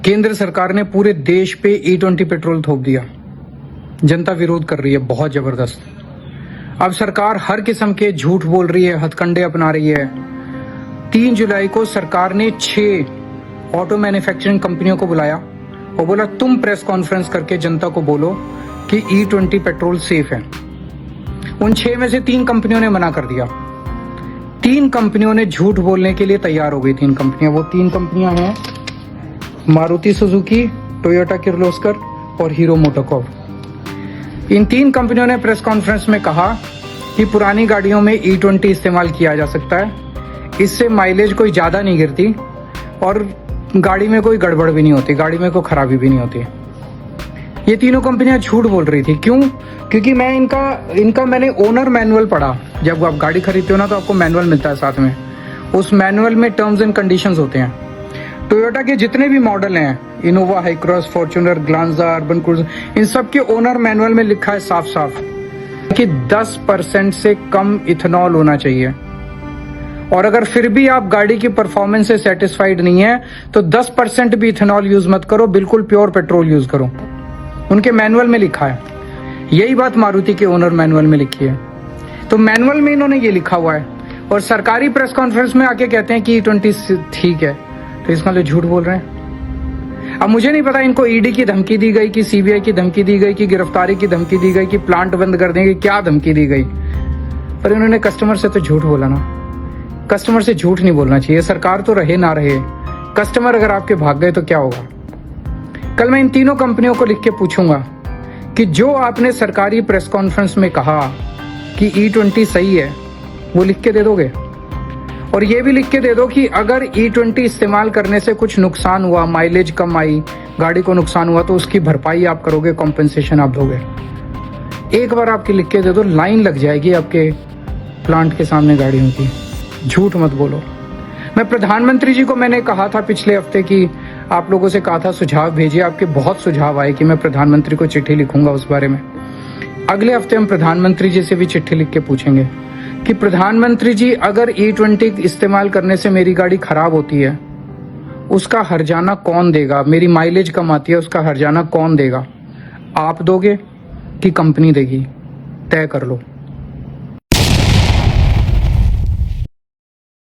केंद्र सरकार ने पूरे देश पे E20 पेट्रोल थोप दिया। जनता विरोध कर रही है बहुत जबरदस्त। अब सरकार हर किस्म के झूठ बोल रही है, हथकंडे अपना रही है। 3 जुलाई को सरकार ने 6 ऑटो मैन्युफैक्चरिंग कंपनियों को बुलाया और बोला तुम प्रेस कॉन्फ्रेंस करके जनता को बोलो कि E20 पेट्रोल सेफ है। उन 6 में से 3 कंपनियों ने मना कर दिया। 3 कंपनियों ने झूठ बोलने के लिए तैयार हो गई। 3 कंपनियां, वो 3 कंपनियां हैं मारुति सुजुकी, टोयोटा किर्लोस्कर और हीरो मोटोकॉर्प। इन 3 कंपनियों ने प्रेस कॉन्फ्रेंस में कहा कि पुरानी गाड़ियों में E20 इस्तेमाल किया जा सकता है, इससे माइलेज कोई ज़्यादा नहीं गिरती और गाड़ी में कोई गड़बड़ भी नहीं होती, गाड़ी में कोई खराबी भी नहीं होती। ये तीनों कंपनियां झूठ बोल रही थी। क्यों? क्योंकि मैं इनका मैंने ओनर मैनुअल पढ़ा। जब आप गाड़ी खरीदते हो ना तो आपको मैनुअल मिलता है साथ में। उस मैनुअल में टर्म्स एंड कंडीशंस होते हैं। टोयोटा के जितने भी मॉडल हैं, Innova, Hycross, Fortuner, Glanza, Urban Cruiser, इन सब के ओनर मैनुअल में लिखा है साफ साफ कि 10% से कम इथेनॉल होना चाहिए। और अगर फिर भी आप गाड़ी की परफॉर्मेंस से सेटिस्फाइड नहीं है तो 10% भी इथेनॉल यूज मत करो, बिल्कुल प्योर पेट्रोल यूज करो। उनके मैनुअल में लिखा है। यही बात मारुति के ओनर मैनुअल में लिखी है। तो मैनुअल में इन्होंने ये लिखा हुआ है और सरकारी प्रेस कॉन्फ्रेंस में आके कहते हैं कि E20 ठीक है, तो इसका लिए झूठ बोल रहे हैं। अब मुझे नहीं पता इनको ईडी की धमकी दी गई कि सीबीआई की धमकी दी गई कि गिरफ्तारी की धमकी दी गई कि प्लांट बंद कर देंगे, क्या धमकी दी गई, पर इन्होंने कस्टमर से तो झूठ बोला ना। कस्टमर से झूठ नहीं बोलना चाहिए। सरकार तो रहे ना रहे, कस्टमर अगर आपके भाग गए तो क्या होगा। कल मैं इन तीनों कंपनियों को लिख के पूछूंगा कि जो आपने सरकारी प्रेस कॉन्फ्रेंस में कहा कि E20 सही है, वो लिख के दे दोगे। और ये भी लिख के दे दो कि अगर E20 इस्तेमाल करने से कुछ नुकसान हुआ, माइलेज कम आई, गाड़ी को नुकसान हुआ, तो उसकी भरपाई आप करोगे, कॉम्पेंसेशन आप दोगे। एक बार आपकी लिख के दे दो, लाइन लग जाएगी आपके प्लांट के सामने गाड़ियों की। झूठ मत बोलो। मैं प्रधानमंत्री जी को मैंने कहा था पिछले हफ्ते कि आप लोगों से कहा था सुझाव भेजिए। आपके बहुत सुझाव आए कि मैं प्रधानमंत्री को चिट्ठी लिखूंगा उस बारे में। अगले हफ्ते हम प्रधानमंत्री जी से भी चिट्ठी लिख के पूछेंगे कि प्रधानमंत्री जी, अगर E20 इस्तेमाल करने से मेरी गाड़ी खराब होती है, उसका हर्जाना कौन देगा? मेरी माइलेज कम आती है, उसका हर्जाना कौन देगा? आप दोगे कि कंपनी देगी? तय कर लो।